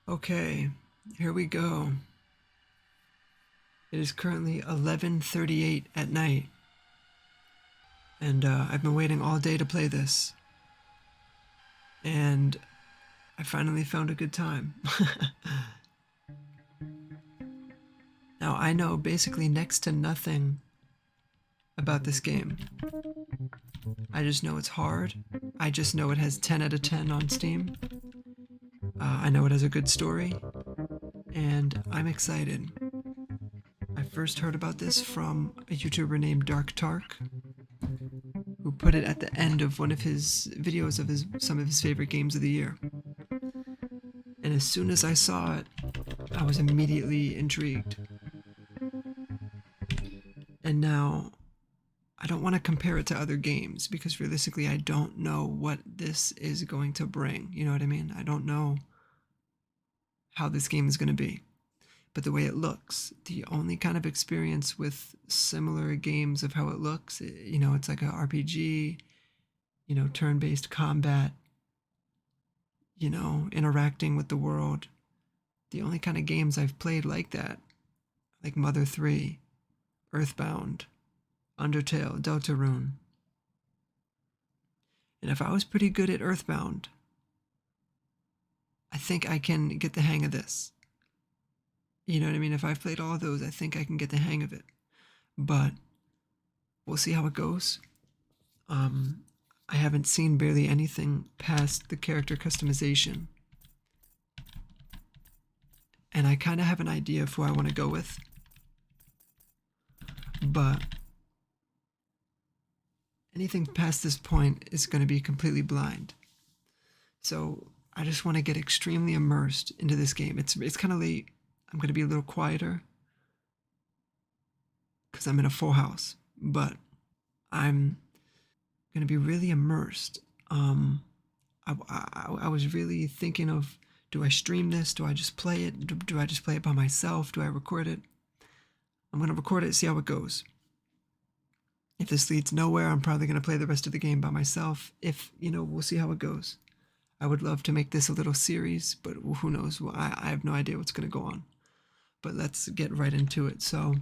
Okay, here we go. It is currently 11:38 at night, and I've been waiting all day to play this, and I finally found a good time. Now, I know basically next to nothing about this game. I just know it's hard. I just know it has 10 out of 10 on Steam. I know it has a good story, and I'm excited. I first heard about this from a YouTuber named Dark Tark, who put it at the end of one of his videos of some of his favorite games of the year. And as soon as I saw it, I was immediately intrigued. And now, I don't want to compare it to other games because realistically I don't know what this is going to bring. You know what I mean? I don't know how this game is going to be. But the way it looks, the only kind of experience with similar games of how it looks, it's like a RPG, turn-based combat, interacting with the world. The only kind of games I've played like that, like Mother 3, Earthbound, Undertale, Deltarune. And if I was pretty good at Earthbound, I think I can get the hang of this. You know what I mean? If I've played all of those, I think I can get the hang of it. But we'll see how it goes. I haven't seen barely anything past the character customization. And I kind of have an idea of who I want to go with. But anything past this point is going to be completely blind. So I just want to get extremely immersed into this game. It's kind of late. I'm going to be a little quieter because I'm in a full house, but I'm going to be really immersed. I was really thinking of, do I stream this? Do I just play it? Do I just play it by myself? Do I record it? I'm going to record it, see how it goes. If this leads nowhere, I'm probably going to play the rest of the game by myself. If, we'll see how it goes. I would love to make this a little series, but who knows? I have no idea what's going to go on. But let's get right into it. So,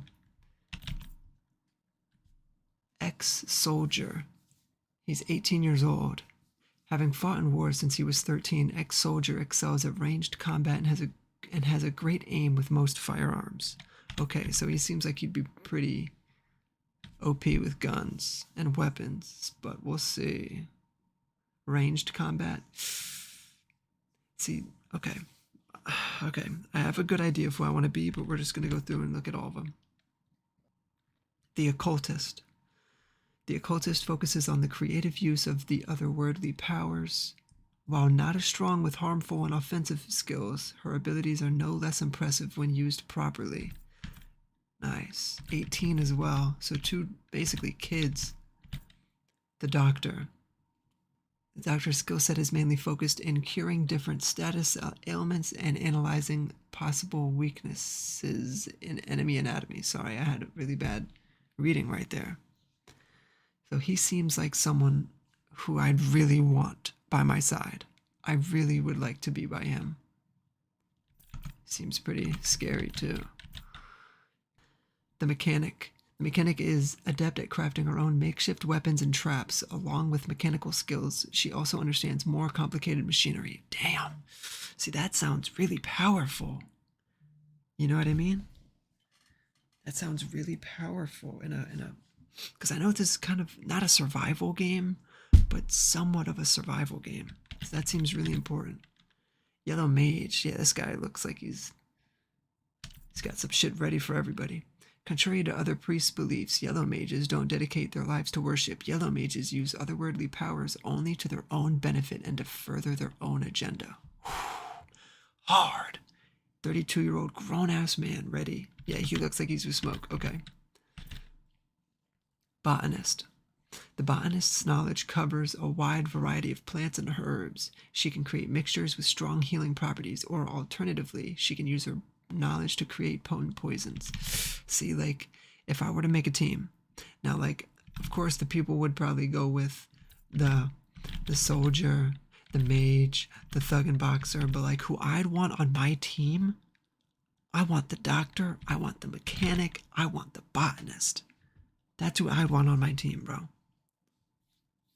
ex-soldier. He's 18 years old. Having fought in war since he was 13, ex-soldier excels at ranged combat and has a great aim with most firearms. Okay, so he seems like he'd be pretty OP with guns and weapons, but we'll see. Ranged combat. See, okay. Okay, I have a good idea of who I want to be, but we're just going to go through and look at all of them. The Occultist. The Occultist focuses on the creative use of the otherworldly powers. While not as strong with harmful and offensive skills, her abilities are no less impressive when used properly. Nice. 18 as well, so two basically kids. The Doctor. The Doctor's skill set is mainly focused in curing different status ailments and analyzing possible weaknesses in enemy anatomy. Sorry, I had a really bad reading right there. So he seems like someone who I'd really want by my side. I really would like to be by him. Seems pretty scary too. The Mechanic. The Mechanic is adept at crafting her own makeshift weapons and traps. Along with mechanical skills, she also understands more complicated machinery. Damn. See, that sounds really powerful. You know what I mean? That sounds really powerful because I know this is kind of not a survival game, but somewhat of a survival game. So that seems really important. Yellow Mage. Yeah, this guy looks like he's got some shit ready for everybody. Contrary to other priests' beliefs, Yellow Mages don't dedicate their lives to worship. Yellow Mages use otherworldly powers only to their own benefit and to further their own agenda. Hard. 32-year-old grown-ass man ready. Yeah, he looks like he's with smoke. Okay. Botanist. The botanist's knowledge covers a wide variety of plants and herbs. She can create mixtures with strong healing properties, or alternatively, she can use her knowledge to create potent poisons. See, like, if I were to make a team, now, like, of course, the people would probably go with the soldier, the mage, the thug and boxer, but like who I'd want on my team, I want the doctor, I want the mechanic, I want the botanist. That's who I'd want on my team, bro.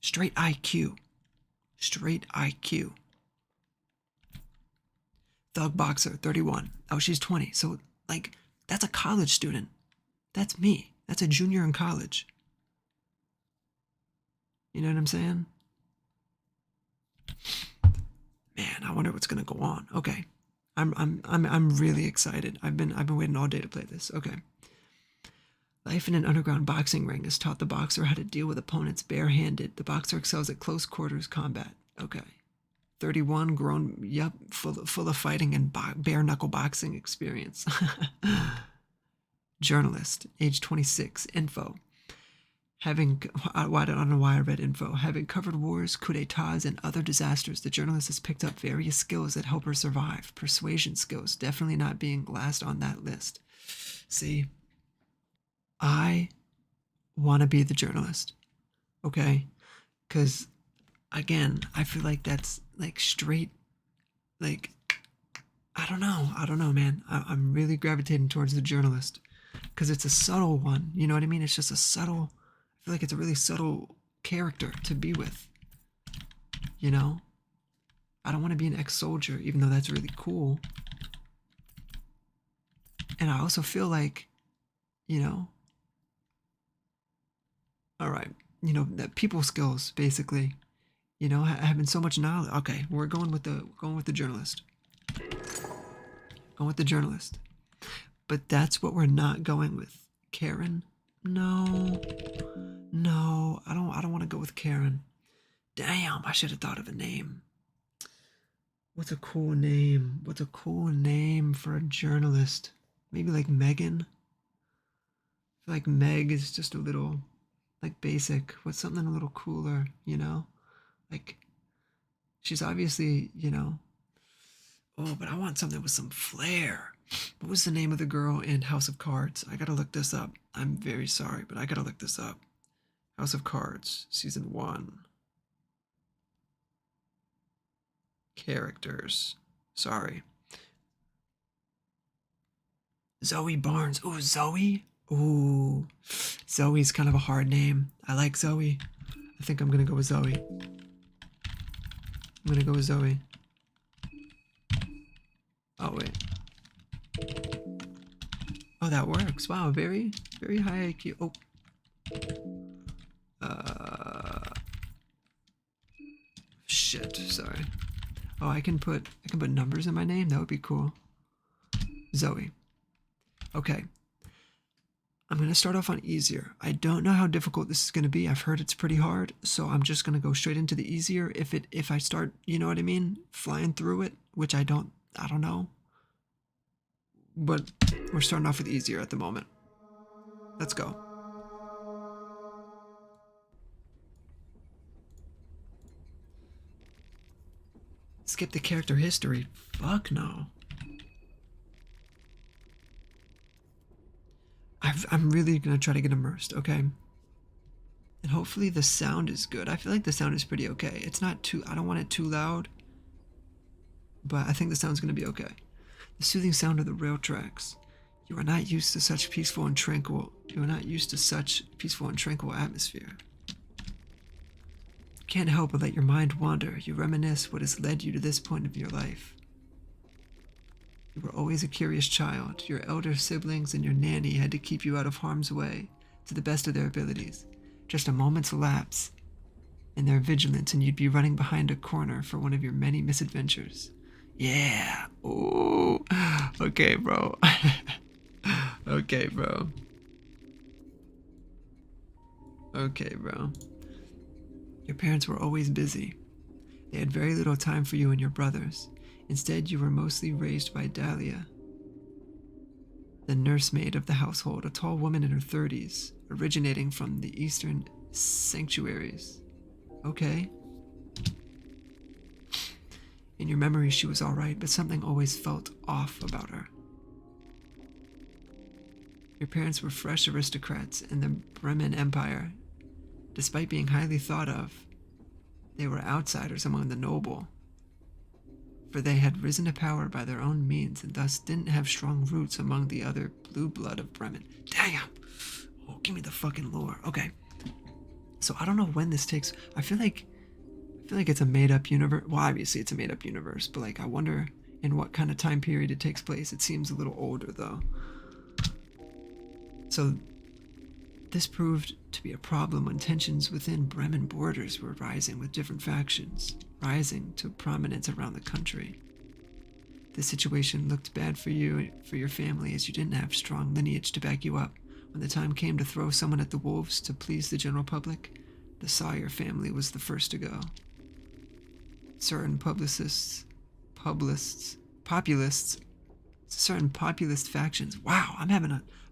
Straight IQ. Straight IQ. Thug boxer, 31. Oh, she's 20. So, like, that's a college student. That's me. That's a junior in college. You know what I'm saying? Man, I wonder what's gonna go on. Okay. I'm really excited. I've been waiting all day to play this. Okay. Life in an underground boxing ring has taught the boxer how to deal with opponents barehanded. The boxer excels at close quarters combat. Okay. 31, grown, yep, full of fighting and bare knuckle boxing experience. Journalist, age 26, info. I don't know why I read info. Having covered wars, coups d'etats, and other disasters, the journalist has picked up various skills that help her survive. Persuasion skills, definitely not being last on that list. See, I want to be the journalist, okay? Because, again, I feel like that's, like, straight, like, I don't know, man. I'm really gravitating towards the journalist. Because it's a subtle one, you know what I mean? It's just a subtle... I feel like it's a really subtle character to be with, you know? I don't want to be an ex-soldier, even though that's really cool. And I also feel like, you know, all right, you know, that people skills, basically, you know, having so much knowledge. Okay, we're going with the journalist. Going with the journalist. But that's what we're not going with. Karen? No. No, I don't want to go with Karen. Damn, I should have thought of a name. What's a cool name? What's a cool name for a journalist? Maybe like Megan? I feel like Meg is just a little, like, basic. What's something a little cooler, you know? Like, she's obviously, you know... Oh, but I want something with some flair. What was the name of the girl in House of Cards? I gotta look this up. I'm very sorry, but I gotta look this up. House of Cards, Season 1. Characters. Sorry. Zoe Barnes. Ooh, Zoe? Ooh. Zoe's kind of a hard name. I like Zoe. I think I'm gonna go with Zoe. I'm gonna go with Zoe. Oh, wait. Oh, that works. Wow, very, very high IQ. Oh. Shit, sorry. Oh, I can put numbers in my name? That would be cool. Zoe. Okay. I'm going to start off on easier. I don't know how difficult this is going to be. I've heard it's pretty hard, so I'm just going to go straight into the easier. If I start, you know what I mean, flying through it, which I don't know. But we're starting off with easier at the moment. Let's go. Skip the character history. Fuck no. I'm really gonna try to get immersed, okay? And hopefully the sound is good. I feel like the sound is pretty okay. It's not too, I don't want it too loud, but I think the sound's gonna be okay. The soothing sound of the rail tracks. You are not used to such peaceful and tranquil. You are not used to such peaceful and tranquil atmosphere. You can't help but let your mind wander. You reminisce what has led you to this point of your life. You were always a curious child. Your elder siblings and your nanny had to keep you out of harm's way to the best of their abilities. Just a moment's lapse in their vigilance and you'd be running behind a corner for one of your many misadventures. Yeah. Ooh. Okay, bro. Okay, bro. Okay, bro. Your parents were always busy. They had very little time for you and your brothers. Instead, you were mostly raised by Dahlia, the nursemaid of the household, a tall woman in her 30s, originating from the eastern sanctuaries. Okay. In your memory, she was alright, but something always felt off about her. Your parents were fresh aristocrats in the Bremen Empire. Despite being highly thought of, They were outsiders among the noble, for they had risen to power by their own means and thus didn't have strong roots among the other blue blood of Bremen. Damn! Oh, give me the fucking lore. Okay. So I don't know when this takes. I feel like it's a made-up universe. Well, obviously it's a made-up universe, but like I wonder in what kind of time period it takes place. It seems a little older though. So this proved to be a problem when tensions within Bremen borders were rising, with different factions rising to prominence around the country. The situation looked bad for you, for your family, as you didn't have strong lineage to back you up. When the time came to throw someone at the wolves to please the general public, the Sawyer family was the first to go. Certain populists, certain populist factions. Wow,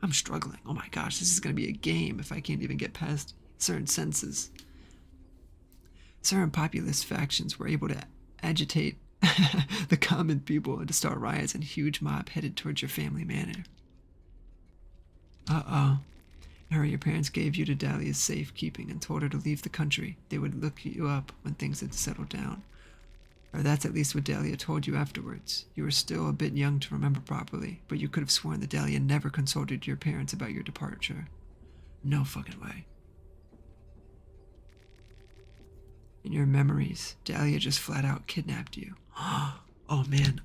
I'm struggling. Oh my gosh, this is going to be a game if I can't even get past certain senses. Certain populist factions were able to agitate the common people and to start riots, and a huge mob headed towards your family manor. Uh-oh. Hurry, your parents gave you to Dahlia's safekeeping and told her to leave the country. They would look you up when things had settled down. Or that's at least what Dahlia told you afterwards. You were still a bit young to remember properly, but you could have sworn that Dahlia never consulted your parents about your departure. No fucking way. In your memories, Dahlia just flat out kidnapped you. Oh man.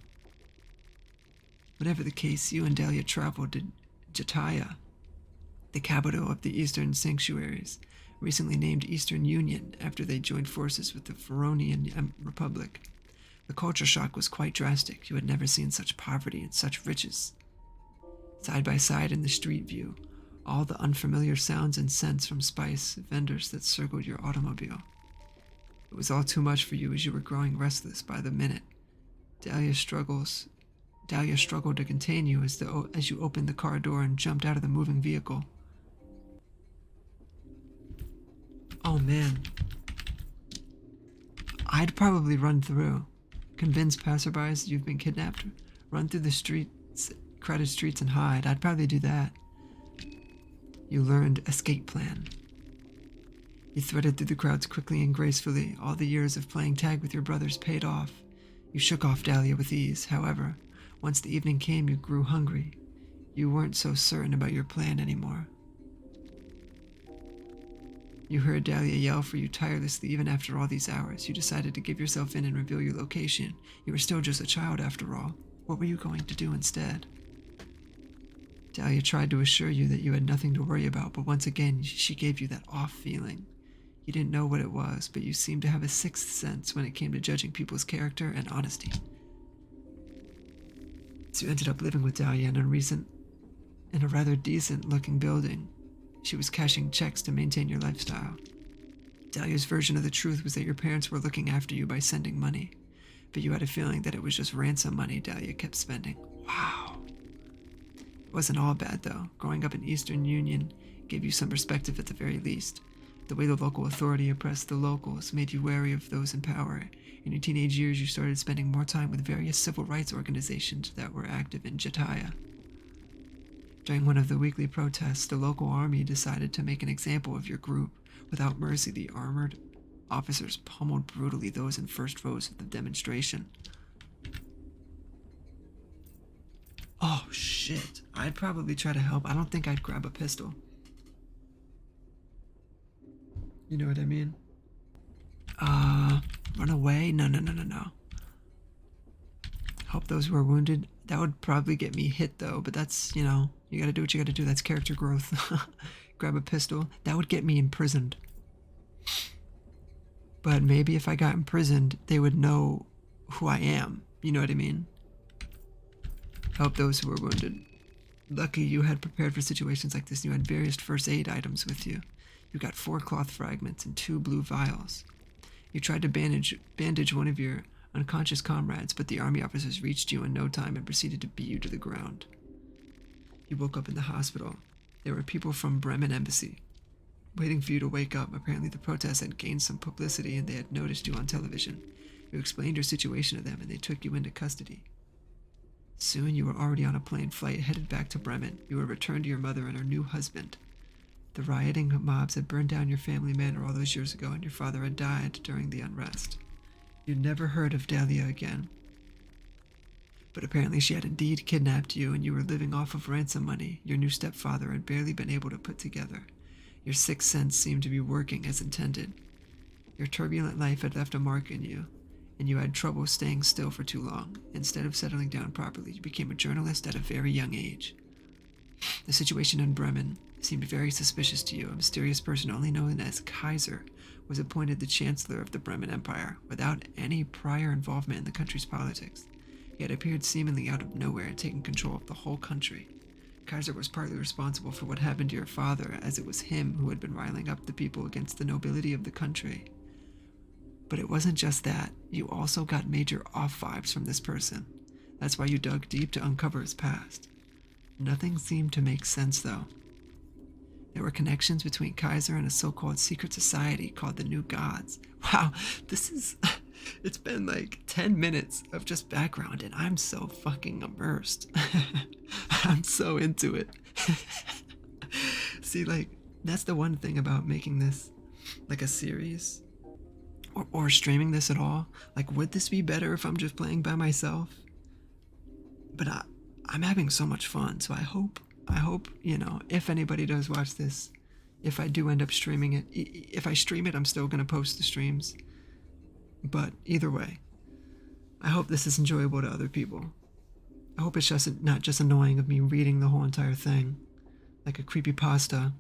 Whatever the case, you and Dahlia traveled to Jataya, the capital of the Eastern Sanctuaries, recently named Eastern Union after they joined forces with the Feronian Republic. The culture shock was quite drastic. You had never seen such poverty and such riches. Side by side in the street view, all the unfamiliar sounds and scents from spice vendors that circled your automobile. It was all too much for you as you were growing restless by the minute. Dahlia struggled to contain you as you opened the car door and jumped out of the moving vehicle. Oh man. I'd probably run through. Convince passerbys you've been kidnapped. Run through the streets, crowded streets, and hide. I'd probably do that. You learned escape plan. You threaded through the crowds quickly and gracefully. All the years of playing tag with your brothers paid off. You shook off Dahlia with ease. However, once the evening came, you grew hungry. You weren't so certain about your plan anymore. You heard Dahlia yell for you tirelessly even after all these hours. You decided to give yourself in and reveal your location. You were still just a child after all. What were you going to do instead? Dahlia tried to assure you that you had nothing to worry about, but once again, she gave you that off feeling. You didn't know what it was, but you seemed to have a sixth sense when it came to judging people's character and honesty. So you ended up living with Dahlia in a rather decent-looking building. She was cashing checks to maintain your lifestyle. Dahlia's version of the truth was that your parents were looking after you by sending money, but you had a feeling that it was just ransom money Dahlia kept spending. Wow. It wasn't all bad, though. Growing up in Eastern Union gave you some perspective at the very least. The way the local authority oppressed the locals made you wary of those in power. In your teenage years, you started spending more time with various civil rights organizations that were active in Jataya. During one of the weekly protests, the local army decided to make an example of your group. Without mercy, the armored officers pummeled brutally those in first rows of the demonstration. Oh shit, I'd probably try to help. I don't think I'd grab a pistol. You know what I mean? Run away? No. Help those who are wounded. That would probably get me hit though, but that's, you gotta do what you gotta do. That's character growth. Grab a pistol. That would get me imprisoned. But maybe if I got imprisoned, they would know who I am. You know what I mean? Help those who were wounded. Lucky you had prepared for situations like this. You had various first aid items with you. You got 4 cloth fragments and 2 blue vials. You tried to bandage one of your unconscious comrades, but the army officers reached you in no time and proceeded to beat you to the ground. You woke up in the hospital. There were people from Bremen Embassy waiting for you to wake up. Apparently the protest had gained some publicity and they had noticed you on television. You explained your situation to them and they took you into custody. Soon you were already on a plane flight headed back to Bremen. You were returned to your mother and her new husband. The rioting mobs had burned down your family manor all those years ago, and your father had died during the unrest. You never heard of Dahlia again. But apparently she had indeed kidnapped you, and you were living off of ransom money your new stepfather had barely been able to put together. Your sixth sense seemed to be working as intended. Your turbulent life had left a mark in you, and you had trouble staying still for too long. Instead of settling down properly, you became a journalist at a very young age. The situation in Bremen seemed very suspicious to you. A mysterious person only known as Kaiser was appointed the Chancellor of the Bremen Empire without any prior involvement in the country's politics. He had appeared seemingly out of nowhere, taking control of the whole country. Kaiser was partly responsible for what happened to your father, as it was him who had been riling up the people against the nobility of the country. But it wasn't just that. You also got major off vibes from this person. That's why you dug deep to uncover his past. Nothing seemed to make sense, though. There were connections between Kaiser and a so-called secret society called the New Gods. Wow, this is... It's been like 10 minutes of just background, and I'm so fucking immersed. I'm so into it. See, like, that's the one thing about making this like a series or streaming this at all. Like, would this be better if I'm just playing by myself? But I'm having so much fun, so I hope, you know, if anybody does watch this, if I do end up streaming it, if I stream it, I'm still going to post the streams. But either way, I hope this is enjoyable to other people. I hope it's just not just annoying of me reading the whole entire thing, like a creepypasta.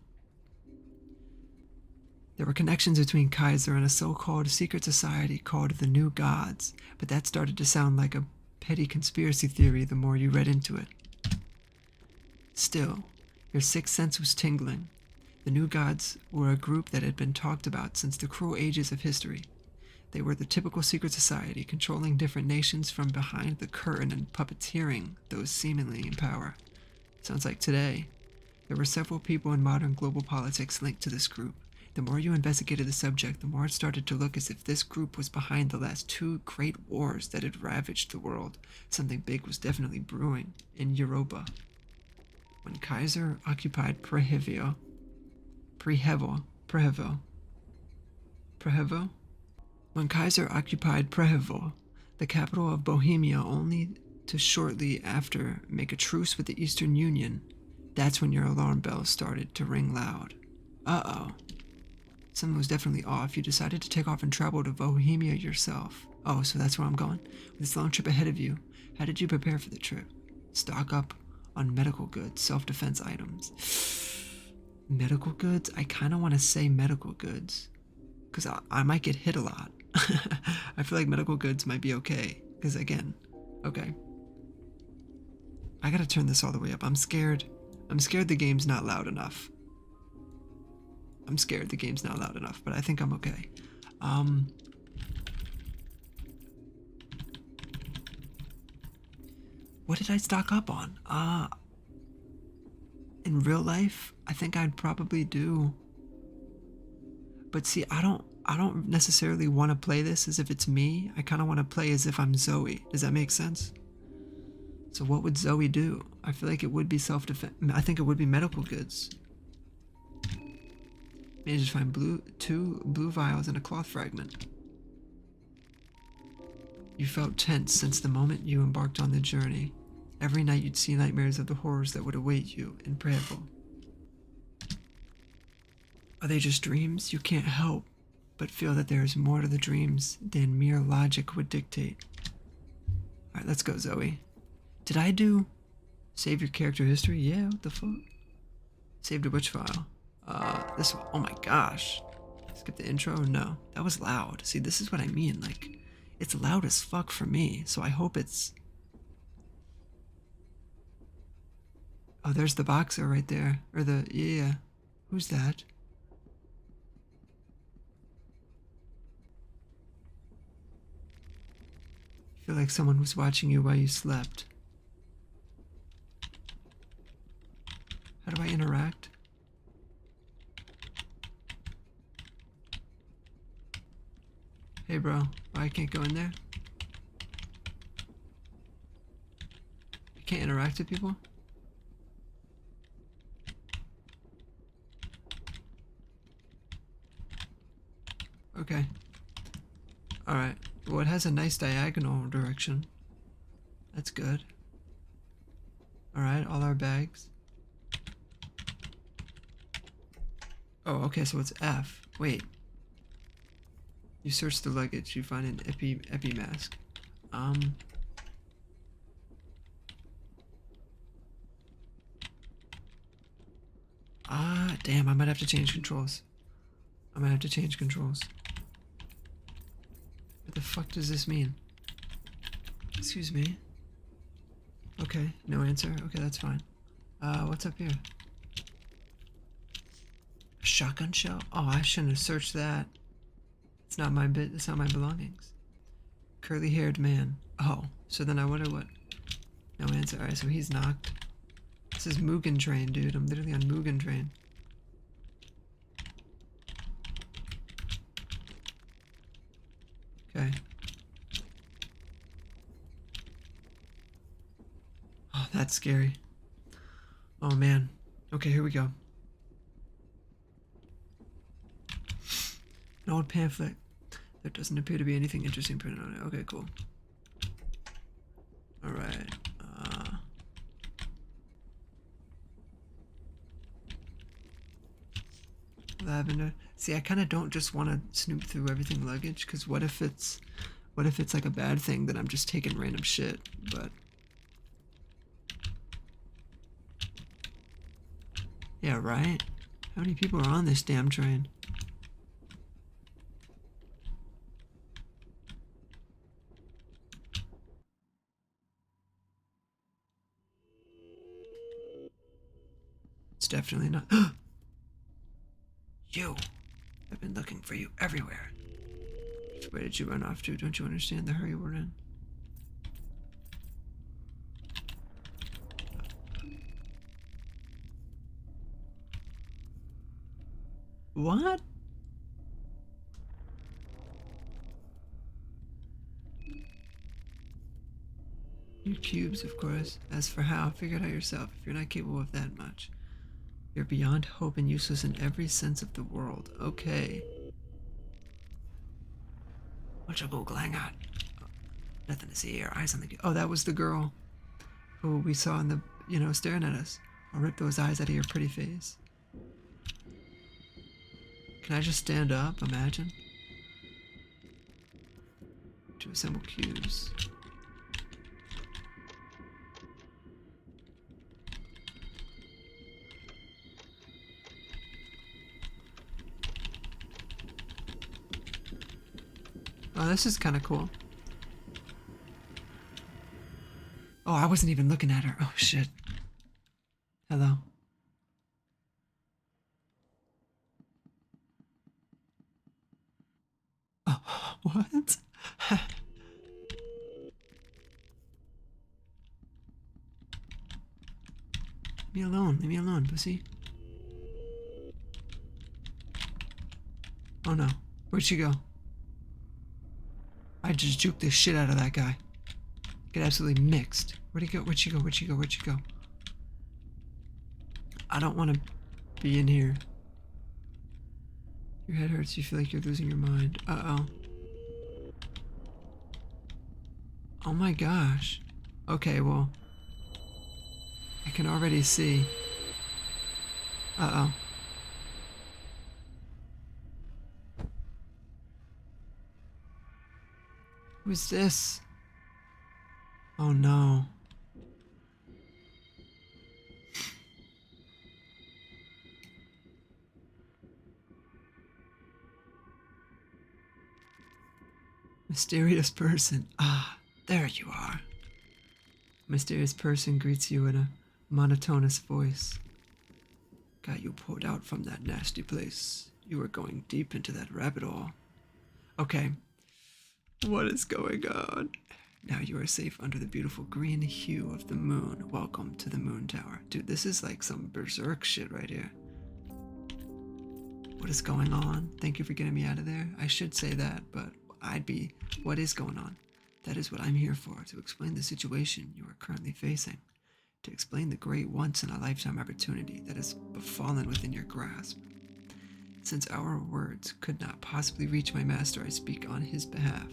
There were connections between Kaiser and a so-called secret society called the New Gods, but that started to sound like a petty conspiracy theory the more you read into it. Still, your sixth sense was tingling. The New Gods were a group that had been talked about since the cruel ages of history. They were the typical secret society, controlling different nations from behind the curtain and puppeteering those seemingly in power. Sounds like today. There were several people in modern global politics linked to this group. The more you investigated the subject, the more it started to look as if this group was behind the last two great wars that had ravaged the world. Something big was definitely brewing in Europa. When Kaiser occupied Prehevil, When Kaiser occupied Prehevil, the capital of Bohemia, only to shortly after make a truce with the Eastern Union, that's when your alarm bells started to ring loud. Uh-oh. Something was definitely off. You decided to take off and travel to Bohemia yourself. Oh, so that's where I'm going? With this long trip ahead of you, how did you prepare for the trip? Stock up on medical goods, self-defense items. Medical goods? I kind of want to say medical goods, because I might get hit a lot. I feel like medical goods might be okay, because again, okay. I gotta turn this all the way up. I'm scared the game's not loud enough. But I think I'm okay. What did I stock up on? In real life, I think I'd probably do. But see, I don't necessarily want to play this as if it's me. I kind of want to play as if I'm Zoe. Does that make sense? So what would Zoe do? I feel like it would be self-defense. I think it would be medical goods. Managed to find two blue vials and a cloth fragment. You felt tense since the moment you embarked on the journey. Every night you'd see nightmares of the horrors that would await you in Prayerful. Are they just dreams? You can't help but feel that there is more to the dreams than mere logic would dictate. Alright, let's go, Zoe. Did I do save your character history? Yeah, what the fuck? Saved to which file? This one. Oh my gosh. Skip the intro? No, that was loud. See, this is what I mean. Like, it's loud as fuck for me, so I hope it's... Oh, there's the boxer right there. Or the... Yeah. Who's that? I feel like someone was watching you while you slept. How do I interact? Hey bro, I can't go in there? I can't interact with people? Okay. Alright. Well, it has a nice diagonal direction. That's good. Alright, all our bags. Oh, okay, so it's F. Wait. You search the luggage, you find an epi mask. Damn, I might have to change controls. I might have to change controls. What the fuck does this mean? Excuse me. Okay, no answer. Okay, that's fine. What's up here? A shotgun shell? Oh, I shouldn't have searched that. It's not my bit. It's not my belongings. Curly-haired man. Oh, so then I wonder what. No answer. Alright, so he's knocked. This is Mugen train, dude. I'm literally on Mugen train. Okay. Oh, that's scary. Oh, man. Okay, here we go. An old pamphlet. There doesn't appear to be anything interesting printed on it. Okay, cool. Alright. Lavender. See, I kind of don't just want to snoop through everything luggage, because what if it's like a bad thing that I'm just taking random shit, but... Yeah, right? How many people are on this damn train? It's definitely not... You! I've been looking for you everywhere. Where did you run off to? Don't you understand the hurry we're in? What? Your cubes, of course. As for how, figure it out yourself if you're not capable of that much. You're beyond hope and useless in every sense of the world. Okay. What you googling at? Oh, nothing to see here. Eyes on the... Oh, that was the girl who we saw in the, staring at us. I'll rip those eyes out of your pretty face. Can I just stand up? Imagine. To assemble cubes. Oh, this is kind of cool. Oh, I wasn't even looking at her. Oh, shit. Hello. Oh, what? Leave me alone. Leave me alone, pussy. Oh, no. Where'd she go? I just juked the shit out of that guy. Get absolutely mixed. Where'd he go? Where'd she go? Where'd she go? Where'd she go? I don't want to be in here. Your head hurts. You feel like you're losing your mind. Uh-oh. Oh my gosh. Okay, well. I can already see. Uh-oh. Who's this? Oh no. Mysterious person. Ah, there you are. A mysterious person greets you in a monotonous voice. Got you pulled out from that nasty place. You were going deep into that rabbit hole. Okay. What is going on? Now you are safe under the beautiful green hue of the moon. Welcome to the moon tower. Dude, this is like some berserk shit right here. What is going on? Thank you for getting me out of there. I should say that, but what is going on? That is what I'm here for, to explain the situation you are currently facing. To explain the great once-in-a-lifetime opportunity that has befallen within your grasp. Since our words could not possibly reach my master, I speak on his behalf.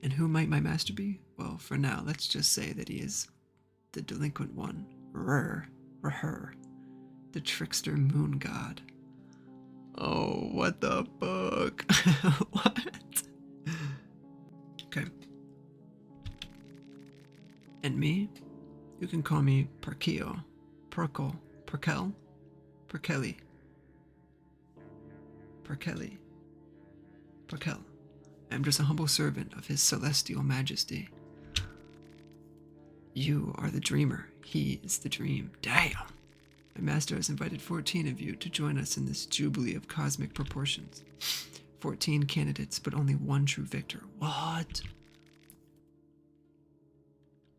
And who might my master be? Well, for now, let's just say that he is the delinquent one, Rur, the trickster moon god. Oh, what the fuck? What? Okay. And me? You can call me Perkel, Perkelly. I am just a humble servant of his celestial majesty. You are the dreamer. He is the dream. Damn! My master has invited 14 of you to join us in this jubilee of cosmic proportions. 14 candidates, but only one true victor. What?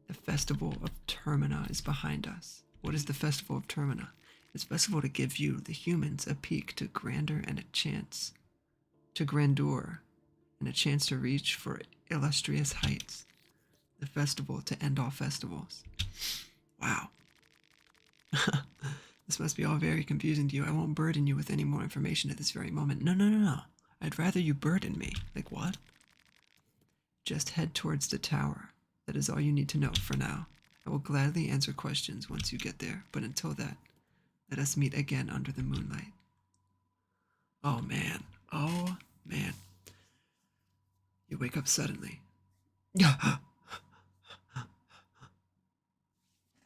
The festival of Termina is behind us. What is the festival of Termina? It's a festival to give you, the humans, a peek to grandeur and a chance to grandeur and a chance to reach for illustrious heights. The festival to end all festivals. Wow. This must be all very confusing to you. I won't burden you with any more information at this very moment. No. I'd rather you burden me. Like what? Just head towards the tower. That is all you need to know for now. I will gladly answer questions once you get there, but until that, let us meet again under the moonlight. Oh man. Oh man. You wake up suddenly.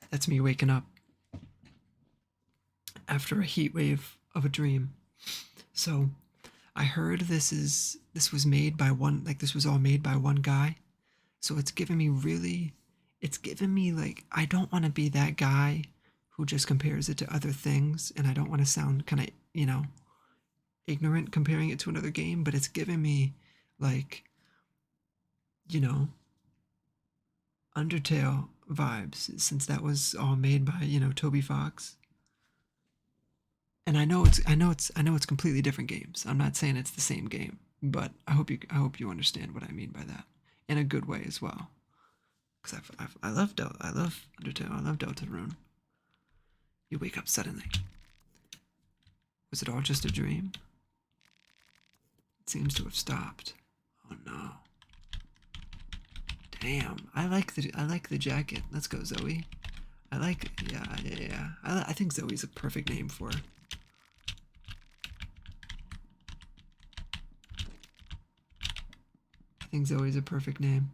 That's me waking up after a heat wave of a dream. So I heard this was made by one, like this was all made by one guy. So it's giving me like, I don't want to be that guy who just compares it to other things, and I don't want to sound kind of, ignorant comparing it to another game, but it's giving me like, Undertale vibes, since that was all made by, Toby Fox. And I know it's completely different games. I'm not saying it's the same game, but I hope you understand what I mean by that in a good way as well. Because I love Undertale. I love Deltarune. You wake up suddenly. Was it all just a dream? It seems to have stopped. Oh no. Damn, I like the jacket. Let's go, Zoe. Yeah. I think Zoe's a perfect name for her. I think Zoe's a perfect name.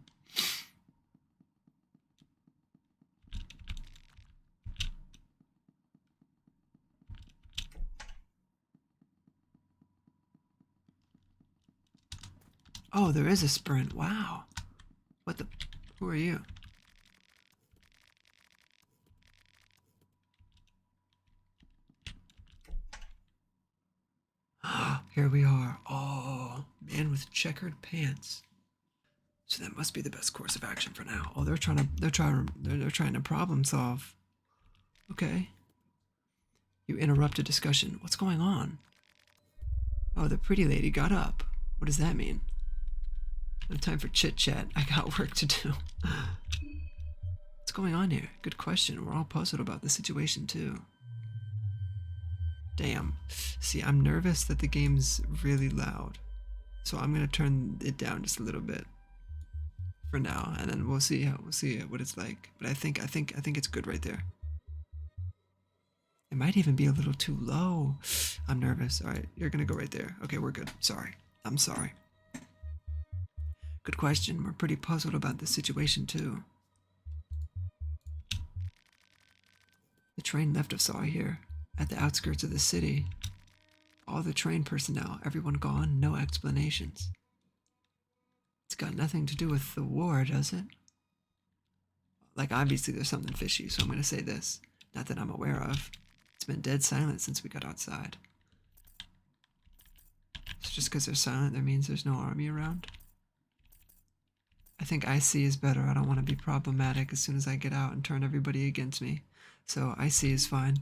Oh, there is a sprint. Wow. What the? Who are you? Here we are. Oh, man with checkered pants. So that must be the best course of action for now. Oh, they're trying to problem solve. Okay. You interrupt a discussion. What's going on? Oh, the pretty lady got up. What does that mean? No time for chit chat. I got work to do. What's going on here? Good question. We're all puzzled about the situation too. Damn. See, I'm nervous that the game's really loud. So I'm gonna turn it down just a little bit for now, and then we'll see what it's like. But I think it's good right there. It might even be a little too low. I'm nervous. All right, you're gonna go right there. Okay, we're good. Sorry. I'm sorry. Good question. We're pretty puzzled about this situation too. The train left us all here, at the outskirts of the city. All the train personnel, everyone gone, no explanations. It's got nothing to do with the war, does it? Like, obviously there's something fishy, so I'm gonna say this. Not that I'm aware of. It's been dead silent since we got outside. It's just because they're silent, that means there's no army around? I think IC is better. I don't want to be problematic as soon as I get out and turn everybody against me. So IC is fine.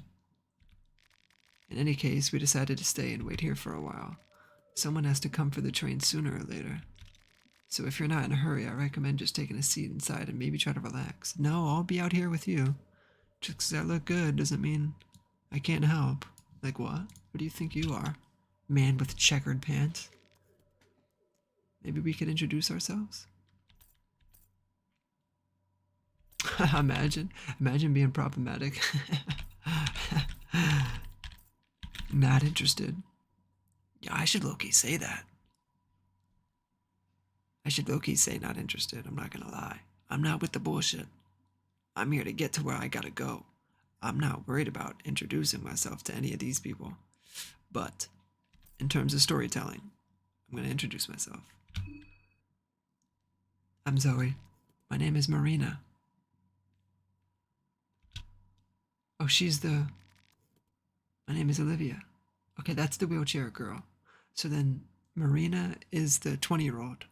In any case, we decided to stay and wait here for a while. Someone has to come for the train sooner or later. So if you're not in a hurry, I recommend just taking a seat inside and maybe try to relax. No, I'll be out here with you. Just because I look good doesn't mean I can't help. Like what? What do you think you are? Man with checkered pants? Maybe we could introduce ourselves? Imagine being problematic. Not interested. Yeah, I should low-key say that. I should low-key say not interested, I'm not gonna lie. I'm not with the bullshit. I'm here to get to where I gotta go. I'm not worried about introducing myself to any of these people. But in terms of storytelling, I'm gonna introduce myself. I'm Zoe. My name is Marina. Oh, my name is Olivia. Okay, that's the wheelchair girl. So then Marina is the 20-year-old.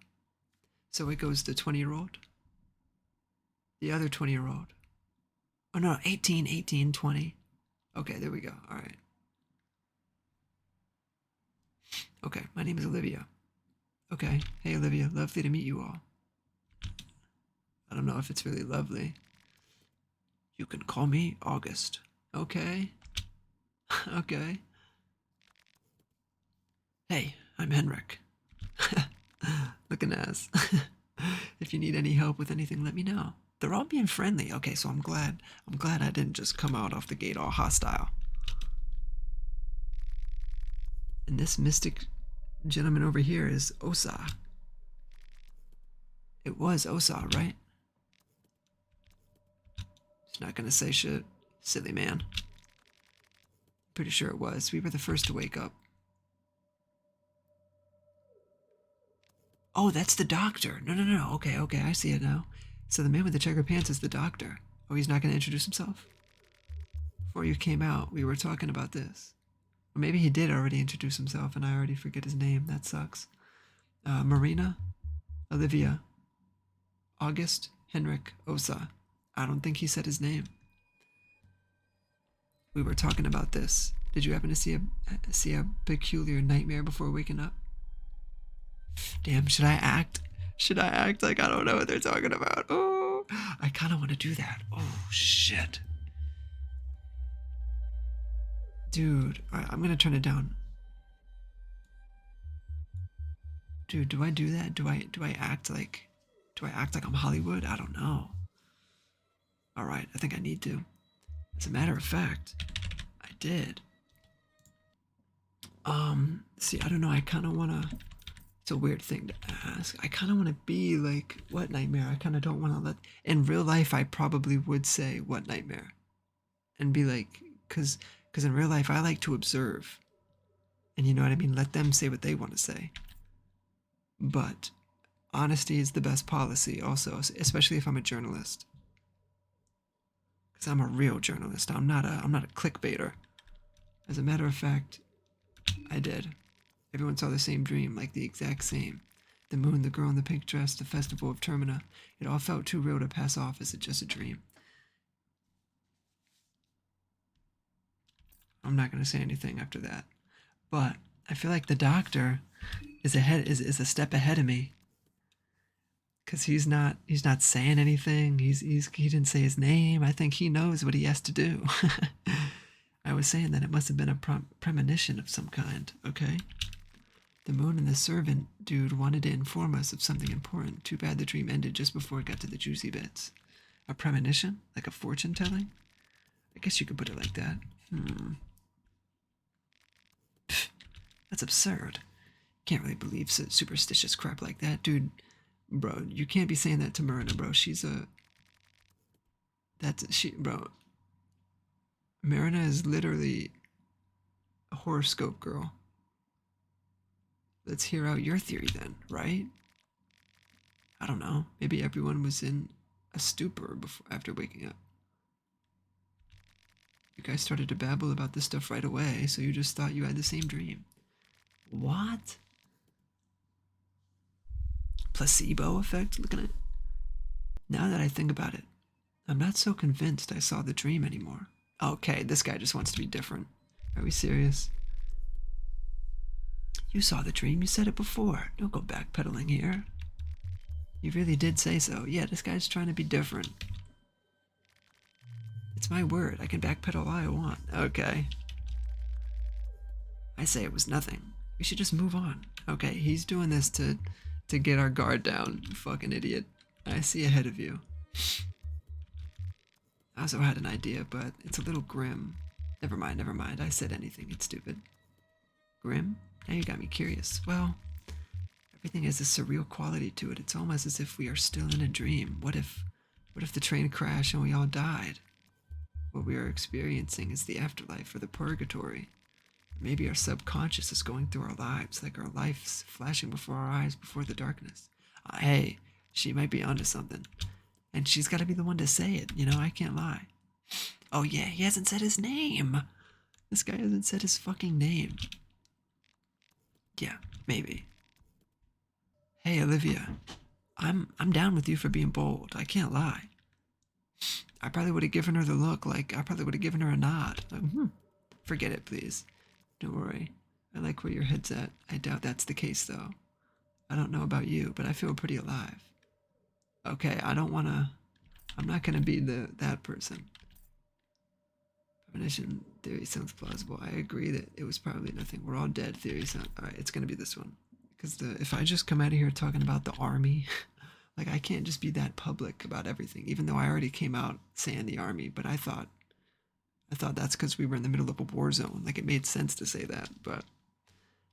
So it goes the 20-year-old, the other 20-year-old. Oh no, 18, 20. Okay, there we go. All right. Okay, my name is Olivia. Okay, hey Olivia, lovely to meet you all. I don't know if it's really lovely. You can call me August. Okay. Okay. Hey, I'm Henrik. Looking ass. If you need any help with anything, let me know. They're all being friendly. Okay, so I'm glad I didn't just come out off the gate all hostile. And this mystic gentleman over here is Osa. It was Osa, right? He's not gonna say shit. Silly man. Pretty sure it was. We were the first to wake up. Oh, that's the doctor. No. Okay, I see it now. So the man with the checkered pants is the doctor. Oh, he's not gonna introduce himself? Before you came out, we were talking about this. Or maybe he did already introduce himself and I already forget his name. That sucks. Marina, Olivia, August, Henrik, Osa. I don't think he said his name. We were talking about this. Did you happen to see a peculiar nightmare before waking up? Damn, should I act? Should I act like I don't know what they're talking about? Oh, I kind of want to do that. Oh, shit. Dude, all right, I'm going to turn it down. Dude, do I do that? Do I act like I'm Hollywood? I don't know. All right, I think I need to. As a matter of fact, I did. See, I don't know. I kind of want to. It's a weird thing to ask. I kind of want to be like, what nightmare? I kind of don't want to let. In real life, I probably would say, what nightmare? And be like, because in real life, I like to observe. And you know what I mean? Let them say what they want to say. But honesty is the best policy, also, especially if I'm a journalist. Because I'm a real journalist. I'm not a clickbaiter. As a matter of fact, I did. Everyone saw the same dream, like the exact same. The moon, the girl in the pink dress, the festival of Termina. It all felt too real to pass off as just a dream. I'm not going to say anything after that. But I feel like the doctor is a step ahead of me. Cause he's not saying anything. He didn't say his name. I think he knows what he has to do. I was saying that it must have been a premonition of some kind, okay? The moon and the servant dude wanted to inform us of something important. Too bad the dream ended just before it got to the juicy bits. A premonition? Like a fortune telling? I guess you could put it like that. Pfft, that's absurd. Can't really believe superstitious crap like that. Dude, bro, you can't be saying that to Marina, bro. Bro. Marina is literally a horoscope girl. Let's hear out your theory then, right? I don't know. Maybe everyone was in a stupor after waking up. You guys started to babble about this stuff right away, so you just thought you had the same dream. What? Placebo effect? Look at it. Now that I think about it, I'm not so convinced I saw the dream anymore. Okay, this guy just wants to be different. Are we serious? You saw the dream, you said it before. Don't go backpedaling here. You really did say so. Yeah, this guy's trying to be different. It's my word, I can backpedal all I want. Okay. I say it was nothing. We should just move on. Okay, he's doing this to get our guard down. Fucking idiot. I see ahead of you. I also had an idea, but it's a little grim. Never mind, never mind. I said anything. It's stupid. Grim? Now you got me curious. Well, everything has a surreal quality to it. It's almost as if we are still in a dream. What if the train crashed and we all died? What we are experiencing is the afterlife or the purgatory. Maybe our subconscious is going through our lives, like our lives flashing before our eyes before the darkness. Hey, she might be onto something. And she's got to be the one to say it, you know, I can't lie. Oh yeah, he hasn't said his name. This guy hasn't said his fucking name. Yeah, maybe. Hey Olivia, I'm down with you for being bold. I can't lie. I probably would have given her the look, like I probably would have given her a nod. Forget it, please. Don't worry. I like where your head's at. I doubt that's the case, though. I don't know about you, but I feel pretty alive. Okay, I don't want to. I'm not gonna be that person. Premonition theory sounds plausible. I agree that it was probably nothing. We're all dead. Theory sound. All right, it's gonna be this one. Because if I just come out of here talking about the army, like I can't just be that public about everything. Even though I already came out saying the army, but I thought that's because we were in the middle of a war zone. Like it made sense to say that, but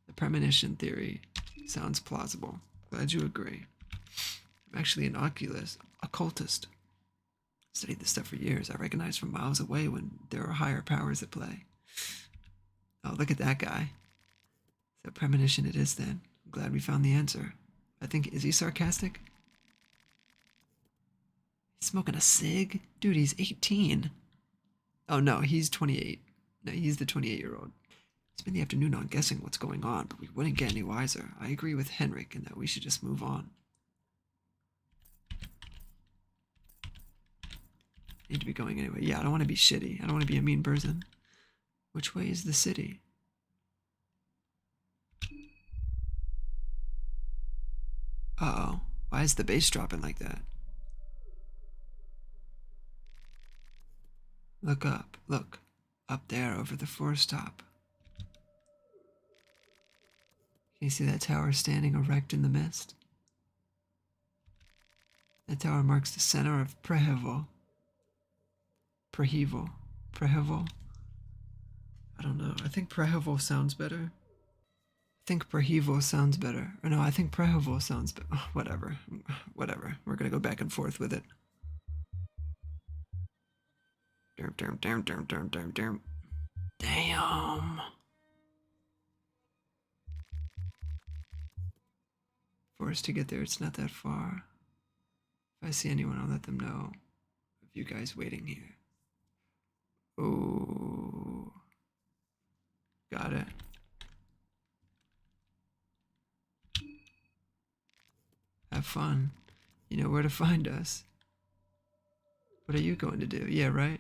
the premonition theory sounds plausible. Glad you agree. I'm actually an occultist. Studied this stuff for years. I recognize from miles away when there are higher powers at play. Oh, look at that guy. So premonition it is then. I'm glad we found the answer. I think, is he sarcastic? He's smoking a cig? Dude, he's 18. Oh no, he's 28. No, he's the 28-year-old. Spend the afternoon on guessing what's going on, but we wouldn't get any wiser. I agree with Henrik in that we should just move on. Need to be going anyway. Yeah, I don't want to be shitty. I don't want to be a mean person. Which way is the city? Uh-oh. Why is the bass dropping like that? Look up. Look. Up there over the forest top. Can you see that tower standing erect in the mist? That tower marks the center of Prehevel. Prehevel? I don't know. I think Prehevel sounds better. I think Prehevel sounds better. Or no, I think Prehevel sounds better. Oh, whatever. Whatever. We're gonna go back and forth with it. Damn. For us to get there, it's not that far. If I see anyone, I'll let them know of you guys waiting here. Oh. Got it. Have fun. You know where to find us. What are you going to do? Yeah, right?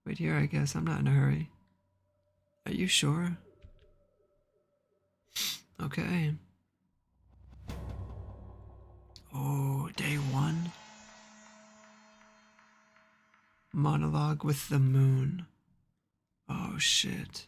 Wait here, I guess. I'm not in a hurry. Are you sure? Okay. Oh, day one. Monologue with the moon. Oh, shit.